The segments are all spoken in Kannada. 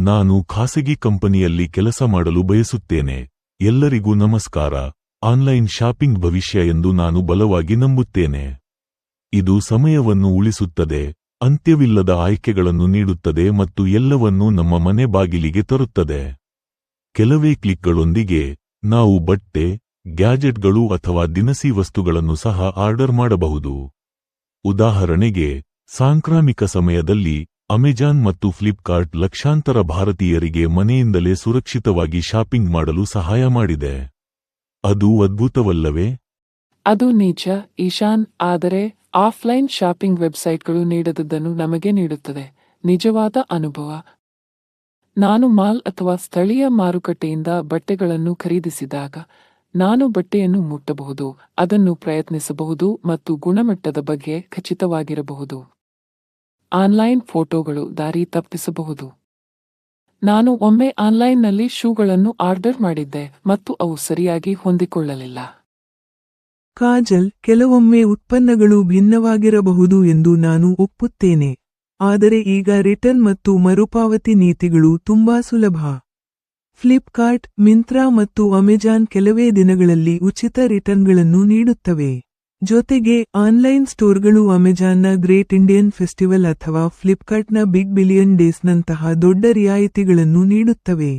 ನಾನು ಖಾಸಗಿ ಕಂಪನಿಯಲ್ಲಿ ಕೆಲಸ ಮಾಡಲು ಬಯಸುತ್ತೇನೆ. ಎಲ್ಲರಿಗೂ ನಮಸ್ಕಾರ. ಆನ್ಲೈನ್ ಶಾಪಿಂಗ್ ಭವಿಷ್ಯ ಎಂದು ನಾನು ಬಲವಾಗಿ ನಂಬುತ್ತೇನೆ. ಇದು ಸಮಯವನ್ನು ಉಳಿಸುತ್ತದೆ, ಅಂತ್ಯವಿಲ್ಲದ ಆಯ್ಕೆಗಳನ್ನು ನೀಡುತ್ತದೆ ಮತ್ತು ಎಲ್ಲವನ್ನೂ ನಮ್ಮ ಮನೆ ಬಾಗಿಲಿಗೆ ತರುತ್ತದೆ. ಕೆಲವೇ ಕ್ಲಿಕ್ಗಳೊಂದಿಗೆ ನಾವು ಬಟ್ಟೆ, ಗ್ಯಾಜೆಟ್ಗಳು ಅಥವಾ ದಿನಸಿ ವಸ್ತುಗಳನ್ನು ಸಹ ಆರ್ಡರ್ ಮಾಡಬಹುದು. ಉದಾಹರಣೆಗೆ, ಸಾಂಕ್ರಾಮಿಕ ಸಮಯದಲ್ಲಿ ಅಮೆಜಾನ್ ಮತ್ತು ಫ್ಲಿಪ್ಕಾರ್ಟ್ ಲಕ್ಷಾಂತರ ಭಾರತೀಯರಿಗೆ ಮನೆಯಿಂದಲೇ ಸುರಕ್ಷಿತವಾಗಿ ಶಾಪಿಂಗ್ ಮಾಡಲು ಸಹಾಯ ಮಾಡಿದೆ. ಅದು ಅದ್ಭುತವಲ್ಲವೇ? ಅದು ನಿಜ ಈಶಾನ್, ಆದರೆ ಆಫ್ಲೈನ್ ಶಾಪಿಂಗ್ ವೆಬ್ಸೈಟ್ಗಳು ನೀಡದದ್ದನ್ನು ನಮಗೆ ನೀಡುತ್ತದೆ. ನಿಜವಾದ ಅನುಭವ. ನಾನು ಮಾಲ್ ಅಥವಾ ಸ್ಥಳೀಯ ಮಾರುಕಟ್ಟೆಯಿಂದ ಬಟ್ಟೆಗಳನ್ನು ಖರೀದಿಸಿದಾಗ ನಾನು ಬಟ್ಟೆಯನ್ನು ಮುಟ್ಟಬಹುದು, ಅದನ್ನು ಪ್ರಯತ್ನಿಸಬಹುದು ಮತ್ತು ಗುಣಮಟ್ಟದ ಬಗ್ಗೆ ಖಚಿತವಾಗಿರಬಹುದು. ಆನ್ಲೈನ್ ಫೋಟೋಗಳು ದಾರಿ ತಪ್ಪಿಸಬಹುದು. ನಾನು ಒಮ್ಮೆ ಆನ್ಲೈನ್ನಲ್ಲಿ ಶೂಗಳನ್ನು ಆರ್ಡರ್ ಮಾಡಿದ್ದೆ ಮತ್ತು ಅವು ಸರಿಯಾಗಿ ಹೊಂದಿಕೊಳ್ಳಲಿಲ್ಲ. ಕಾಜಲ್, ಕೆಲವೊಮ್ಮೆ ಉತ್ಪನ್ನಗಳು ಭಿನ್ನವಾಗಿರಬಹುದು ಎಂದು ನಾನು ಒಪ್ಪುತ್ತೇನೆ. ಆದರೆ ಈಗ ರಿಟರ್ನ್ ಮತ್ತು ಮರುಪಾವತಿ ನೀತಿಗಳು ತುಂಬಾ ಸುಲಭ. ಫ್ಲಿಪ್ಕಾರ್ಟ್, ಮಿಂತ್ರಾ ಮತ್ತು ಅಮೆಜಾನ್ ಕೆಲವೇ ದಿನಗಳಲ್ಲಿ ಉಚಿತ ರಿಟರ್ನ್ಗಳನ್ನು ನೀಡುತ್ತವೆ. ಜೊತೆಗೆ ಆನ್ಲೈನ್ ಸ್ಟೋರ್ಗಳು ಅಮೆಜಾನ್ನ ಗ್ರೇಟ್ ಇಂಡಿಯನ್ ಫೆಸ್ಟಿವಲ್ ಅಥವಾ ಫ್ಲಿಪ್ಕಾರ್ಟ್ನ ಬಿಗ್ ಬಿಲಿಯನ್ ಡೇಸ್ನಂತಹ ದೊಡ್ಡ ರಿಯಾಯಿತಿಗಳನ್ನು ನೀಡುತ್ತವೆ.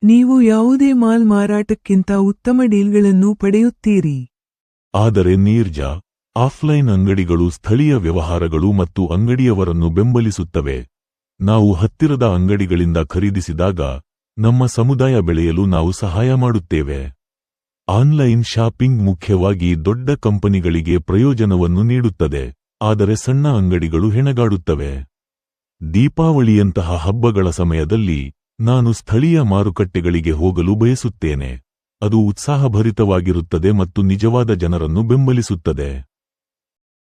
ನೀವು ಯಾವುದೇ ಮಾಲ್ ಮಾರಾಟಕ್ಕಿಂತ ಉತ್ತಮ ಡೀಲ್ಗಳನ್ನು ಪಡೆಯುತ್ತೀರಿ. ಆದರೆ ನೀರ್ಜಾ, ಆಫ್ಲೈನ್ ಅಂಗಡಿಗಳು ಸ್ಥಳೀಯ ವ್ಯವಹಾರಗಳು ಮತ್ತು ಅಂಗಡಿಯವರನ್ನು ಬೆಂಬಲಿಸುತ್ತವೆ. ನಾವು ಹತ್ತಿರದ ಅಂಗಡಿಗಳಿಂದ ಖರೀದಿಸಿದಾಗ ನಮ್ಮ ಸಮುದಾಯ ಬೆಳೆಯಲು ನಾವು ಸಹಾಯ ಮಾಡುತ್ತೇವೆ. ಆನ್ಲೈನ್ ಶಾಪಿಂಗ್ ಮುಖ್ಯವಾಗಿ ದೊಡ್ಡ ಕಂಪನಿಗಳಿಗೆ ಪ್ರಯೋಜನವನ್ನು ನೀಡುತ್ತದೆ, ಆದರೆ ಸಣ್ಣ ಅಂಗಡಿಗಳು ಹೆಣಗಾಡುತ್ತವೆ. ದೀಪಾವಳಿಯಂತಹ ಹಬ್ಬಗಳ ಸಮಯದಲ್ಲಿ ನಾನು ಸ್ಥಳೀಯ ಮಾರುಕಟ್ಟೆಗಳಿಗೆ ಹೋಗಲು ಬಯಸುತ್ತೇನೆ. ಅದು ಉತ್ಸಾಹಭರಿತವಾಗಿರುತ್ತದೆ ಮತ್ತು ನಿಜವಾದ ಜನರನ್ನು ಬೆಂಬಲಿಸುತ್ತದೆ.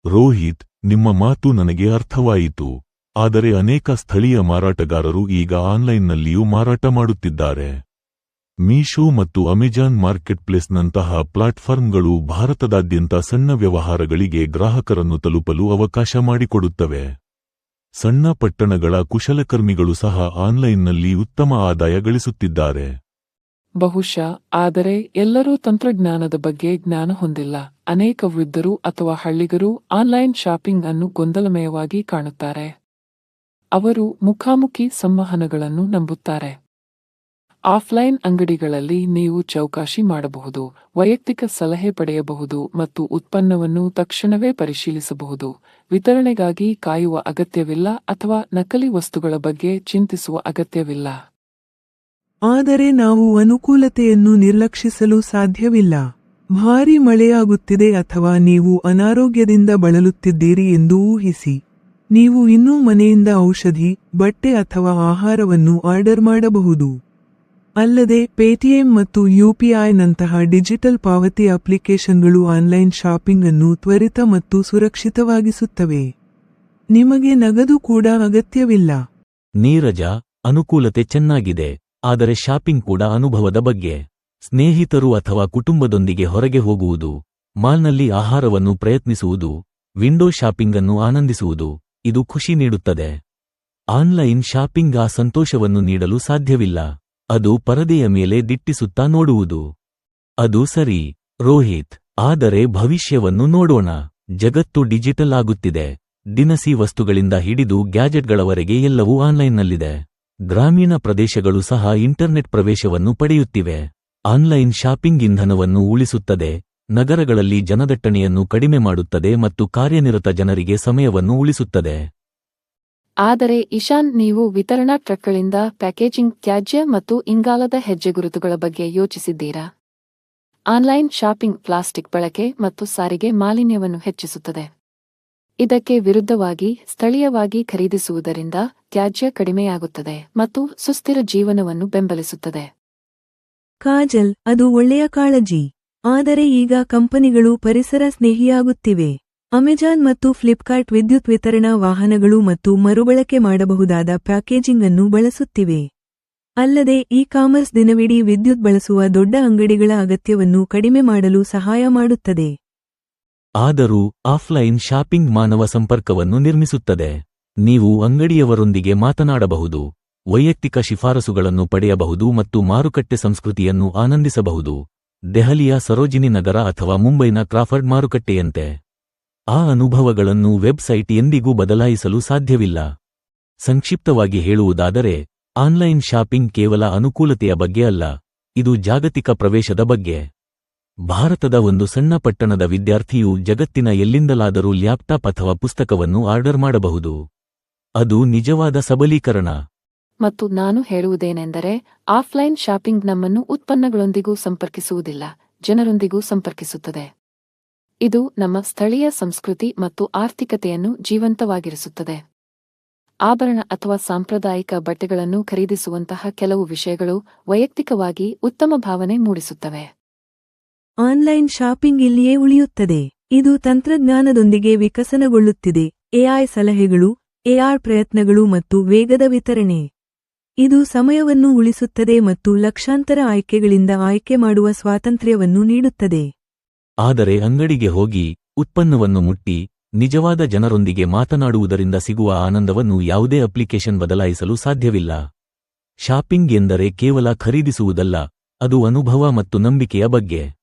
ರೋಹಿತ್, ನಿಮ್ಮ ಮಾತು ನನಗೆ ಅರ್ಥವಾಯಿತು. ಆದರೆ ಅನೇಕ ಸ್ಥಳೀಯ ಮಾರಾಟಗಾರರು ಈಗ ಆನ್ಲೈನ್ನಲ್ಲಿಯೂ ಮಾರಾಟ ಮಾಡುತ್ತಿದ್ದಾರೆ. ಮೀಶೋ ಮತ್ತು ಅಮೆಜಾನ್ ಮಾರ್ಕೆಟ್ಪ್ಲೇಸ್ನಂತಹ ಪ್ಲಾಟ್ಫಾರ್ಮ್ಗಳು ಭಾರತದಾದ್ಯಂತ ಸಣ್ಣ ವ್ಯವಹಾರಗಳಿಗೆ ಗ್ರಾಹಕರನ್ನು ತಲುಪಲು ಅವಕಾಶ ಮಾಡಿಕೊಡುತ್ತವೆ. ಸಣ್ಣ ಪಟ್ಟಣಗಳ ಕುಶಲಕರ್ಮಿಗಳು ಸಹ ಆನ್ಲೈನ್ನಲ್ಲಿ ಉತ್ತಮ ಆದಾಯ ಗಳಿಸುತ್ತಿದ್ದಾರೆ. ಬಹುಶಃ, ಆದರೆ ಎಲ್ಲರೂ ತಂತ್ರಜ್ಞಾನದ ಬಗ್ಗೆ ಜ್ಞಾನ ಹೊಂದಿಲ್ಲ. ಅನೇಕ ವೃದ್ಧರು ಅಥವಾ ಹಳ್ಳಿಗರು ಆನ್ಲೈನ್ ಶಾಪಿಂಗ್ ಅನ್ನು ಗೊಂದಲಮಯವಾಗಿ ಕಾಣುತ್ತಾರೆ. ಅವರು ಮುಖಾಮುಖಿ ಸಂವಹನಗಳನ್ನು ನಂಬುತ್ತಾರೆ. ಆಫ್ಲೈನ್ ಅಂಗಡಿಗಳಲ್ಲಿ ನೀವು ಚೌಕಾಶಿ ಮಾಡಬಹುದು, ವೈಯಕ್ತಿಕ ಸಲಹೆ ಪಡೆಯಬಹುದು ಮತ್ತು ಉತ್ಪನ್ನವನ್ನು ತಕ್ಷಣವೇ ಪರಿಶೀಲಿಸಬಹುದು. ವಿತರಣೆಗಾಗಿ ಕಾಯುವ ಅಗತ್ಯವಿಲ್ಲ ಅಥವಾ ನಕಲಿ ವಸ್ತುಗಳ ಬಗ್ಗೆ ಚಿಂತಿಸುವ ಅಗತ್ಯವಿಲ್ಲ. ಆದರೆ ನಾವು ಅನುಕೂಲತೆಯನ್ನು ನಿರ್ಲಕ್ಷಿಸಲು ಸಾಧ್ಯವಿಲ್ಲ. ಭಾರೀ ಮಳೆಯಾಗುತ್ತಿದೆ ಅಥವಾ ನೀವು ಅನಾರೋಗ್ಯದಿಂದ ಬಳಲುತ್ತಿದ್ದೀರಿ ಎಂದು ಊಹಿಸಿ. ನೀವು ಇನ್ನೂ ಮನೆಯಿಂದ ಔಷಧಿ, ಬಟ್ಟೆ ಅಥವಾ ಆಹಾರವನ್ನು ಆರ್ಡರ್ ಮಾಡಬಹುದು. ಅಲ್ಲದೆ ಪೇಟಿಎಂ ಮತ್ತು ಯುಪಿಐನಂತಹ ಡಿಜಿಟಲ್ ಪಾವತಿ ಅಪ್ಲಿಕೇಶನ್ಗಳು ಆನ್ಲೈನ್ ಶಾಪಿಂಗ್ ಅನ್ನು ತ್ವರಿತ ಮತ್ತು ಸುರಕ್ಷಿತವಾಗಿಸುತ್ತವೆ. ನಿಮಗೆ ನಗದು ಕೂಡ ಅಗತ್ಯವಿಲ್ಲ. ನೀರಜಾ, ಅನುಕೂಲತೆ ಚೆನ್ನಾಗಿದೆ, ಆದರೆ ಶಾಪಿಂಗ್ ಕೂಡ ಅನುಭವದ ಬಗ್ಗೆ. ಸ್ನೇಹಿತರು ಅಥವಾ ಕುಟುಂಬದೊಂದಿಗೆ ಹೊರಗೆ ಹೋಗುವುದು, ಮಾಲ್ನಲ್ಲಿ ಆಹಾರವನ್ನು ಪ್ರಯತ್ನಿಸುವುದು, ವಿಂಡೋ ಶಾಪಿಂಗ್ ಅನ್ನು ಆನಂದಿಸುವುದು, ಇದು ಖುಷಿ ನೀಡುತ್ತದೆ. ಆನ್ಲೈನ್ ಶಾಪಿಂಗ್ ಆ ಸಂತೋಷವನ್ನು ನೀಡಲು ಸಾಧ್ಯವಿಲ್ಲ. ಅದು ಪರದೆಯ ಮೇಲೆ ದಿಟ್ಟಿಸುತ್ತಾ ನೋಡುವುದು. ಅದು ಸರಿ, ರೋಹಿತ್. ಆದರೆ ಭವಿಷ್ಯವನ್ನು ನೋಡೋಣ. ಜಗತ್ತು ಡಿಜಿಟಲ್ ಆಗುತ್ತಿದೆ. ದಿನಸಿ ವಸ್ತುಗಳಿಂದ ಹಿಡಿದು ಗ್ಯಾಜೆಟ್ಗಳವರೆಗೆ ಎಲ್ಲವೂ ಆನ್ಲೈನ್ನಲ್ಲಿದೆ. ಗ್ರಾಮೀಣ ಪ್ರದೇಶಗಳು ಸಹ ಇಂಟರ್ನೆಟ್ ಪ್ರವೇಶವನ್ನು ಪಡೆಯುತ್ತಿವೆ. ಆನ್ಲೈನ್ ಶಾಪಿಂಗ್ ಇಂಧನವನ್ನು ಉಳಿಸುತ್ತದೆ, ನಗರಗಳಲ್ಲಿ ಜನದಟ್ಟಣೆಯನ್ನು ಕಡಿಮೆ ಮಾಡುತ್ತದೆ ಮತ್ತು ಕಾರ್ಯನಿರತ ಜನರಿಗೆ ಸಮಯವನ್ನು ಉಳಿಸುತ್ತದೆ. ಆದರೆ ಇಶಾನ್, ನೀವು ವಿತರಣಾ ಟ್ರಕ್ಗಳಿಂದ ಪ್ಯಾಕೇಜಿಂಗ್, ತ್ಯಾಜ್ಯ ಮತ್ತು ಇಂಗಾಲದ ಹೆಜ್ಜೆಗುರುತುಗಳ ಬಗ್ಗೆ ಯೋಚಿಸಿದ್ದೀರಾ? ಆನ್ಲೈನ್ ಶಾಪಿಂಗ್ ಪ್ಲಾಸ್ಟಿಕ್ ಬಳಕೆ ಮತ್ತು ಸಾರಿಗೆ ಮಾಲಿನ್ಯವನ್ನು ಹೆಚ್ಚಿಸುತ್ತದೆ. ಇದಕ್ಕೆ ವಿರುದ್ಧವಾಗಿ ಸ್ಥಳೀಯವಾಗಿ ಖರೀದಿಸುವುದರಿಂದ ತ್ಯಾಜ್ಯ ಕಡಿಮೆಯಾಗುತ್ತದೆ ಮತ್ತು ಸುಸ್ಥಿರ ಜೀವನವನ್ನು ಬೆಂಬಲಿಸುತ್ತದೆ. ಕಾಜಲ್, ಅದು ಒಳ್ಳೆಯ ಕಾಳಜಿ. ಆದರೆ ಈಗ ಕಂಪನಿಗಳು ಪರಿಸರ ಸ್ನೇಹಿಯಾಗುತ್ತಿವೆ. ಅಮೆಜಾನ್ ಮತ್ತು ಫ್ಲಿಪ್ಕಾರ್ಟ್ ವಿದ್ಯುತ್ ವಿತರಣಾ ವಾಹನಗಳು ಮತ್ತು ಮರುಬಳಕೆ ಮಾಡಬಹುದಾದ ಪ್ಯಾಕೇಜಿಂಗ್ ಅನ್ನು ಬಳಸುತ್ತಿವೆ. ಅಲ್ಲದೆ ಇ-ಕಾಮರ್ಸ್ ದಿನವಿಡೀ ವಿದ್ಯುತ್ ಬಳಸುವ ದೊಡ್ಡ ಅಂಗಡಿಗಳ ಅಗತ್ಯವನ್ನು ಕಡಿಮೆ ಮಾಡಲು ಸಹಾಯ ಮಾಡುತ್ತದೆ. ಆದರೂ ಆಫ್ಲೈನ್ ಶಾಪಿಂಗ್ ಮಾನವ ಸಂಪರ್ಕವನ್ನು ನಿರ್ಮಿಸುತ್ತದೆ. ನೀವು ಅಂಗಡಿಯವರೊಂದಿಗೆ ಮಾತನಾಡಬಹುದು, ವೈಯಕ್ತಿಕ ಶಿಫಾರಸುಗಳನ್ನು ಪಡೆಯಬಹುದು ಮತ್ತು ಮಾರುಕಟ್ಟೆ ಸಂಸ್ಕೃತಿಯನ್ನು ಆನಂದಿಸಬಹುದು. ದೆಹಲಿಯ ಸರೋಜಿನಿ ನಗರ ಅಥವಾ ಮುಂಬೈನ ಕ್ರಾಫರ್ಡ್ ಮಾರುಕಟ್ಟೆಯಂತೆ. ಆ ಅನುಭವಗಳನ್ನು ವೆಬ್ಸೈಟ್ ಎಂದಿಗೂ ಬದಲಾಯಿಸಲು ಸಾಧ್ಯವಿಲ್ಲ. ಸಂಕ್ಷಿಪ್ತವಾಗಿ ಹೇಳುವುದಾದರೆ, ಆನ್ಲೈನ್ ಶಾಪಿಂಗ್ ಕೇವಲ ಅನುಕೂಲತೆಯ ಬಗ್ಗೆ ಅಲ್ಲ, ಇದು ಜಾಗತಿಕ ಪ್ರವೇಶದ ಬಗ್ಗೆ. ಭಾರತದ ಒಂದು ಸಣ್ಣ ಪಟ್ಟಣದ ವಿದ್ಯಾರ್ಥಿಯು ಜಗತ್ತಿನ ಎಲ್ಲಿಂದಲಾದರೂ ಲ್ಯಾಪ್ಟಾಪ್ ಅಥವಾ ಪುಸ್ತಕವನ್ನು ಆರ್ಡರ್ ಮಾಡಬಹುದು. ಅದು ನಿಜವಾದ ಸಬಲೀಕರಣ. ಮತ್ತು ನಾನು ಹೇಳುವುದೇನೆಂದರೆ, ಆಫ್ಲೈನ್ ಶಾಪಿಂಗ್ ನಮ್ಮನ್ನು ಉತ್ಪನ್ನಗಳೊಂದಿಗೂ ಸಂಪರ್ಕಿಸುವುದಿಲ್ಲ, ಜನರೊಂದಿಗೂ ಸಂಪರ್ಕಿಸುತ್ತದೆ. ಇದು ನಮ್ಮ ಸ್ಥಳೀಯ ಸಂಸ್ಕೃತಿ ಮತ್ತು ಆರ್ಥಿಕತೆಯನ್ನು ಜೀವಂತವಾಗಿರಿಸುತ್ತದೆ. ಆಭರಣ ಅಥವಾ ಸಾಂಪ್ರದಾಯಿಕ ಬಟ್ಟೆಗಳನ್ನು ಖರೀದಿಸುವಂತಹ ಕೆಲವು ವಿಷಯಗಳು ವೈಯಕ್ತಿಕವಾಗಿ ಉತ್ತಮ ಭಾವನೆ ಮೂಡಿಸುತ್ತವೆ. ಆನ್ಲೈನ್ ಶಾಪಿಂಗ್ ಇಲ್ಲಿಯೇ ಉಳಿಯುತ್ತದೆ. ಇದು ತಂತ್ರಜ್ಞಾನದೊಂದಿಗೆ ವಿಕಸನಗೊಳ್ಳುತ್ತಿದೆ. ಎಐ ಸಲಹೆಗಳು, ಎಆರ್ ಪ್ರಯತ್ನಗಳು ಮತ್ತು ವೇಗದ ವಿತರಣೆ. ಇದು ಸಮಯವನ್ನು ಉಳಿಸುತ್ತದೆ ಮತ್ತು ಲಕ್ಷಾಂತರ ಆಯ್ಕೆಗಳಿಂದ ಆಯ್ಕೆ ಮಾಡುವ ಸ್ವಾತಂತ್ರ್ಯವನ್ನು ನೀಡುತ್ತದೆ. ಆದರೆ ಅಂಗಡಿಗೆ ಹೋಗಿ, ಉತ್ಪನ್ನವನ್ನು ಮುಟ್ಟಿ, ನಿಜವಾದ ಜನರೊಂದಿಗೆ ಮಾತನಾಡುವುದರಿಂದ ಸಿಗುವ ಆನಂದವನ್ನು ಯಾವುದೇ ಅಪ್ಲಿಕೇಶನ್ ಬದಲಾಯಿಸಲು ಸಾಧ್ಯವಿಲ್ಲ. ಶಾಪಿಂಗ್ ಎಂದರೆ ಕೇವಲ ಖರೀದಿಸುವುದಲ್ಲ, ಅದು ಅನುಭವ ಮತ್ತು ನಂಬಿಕೆಯ ಬಗ್ಗೆ.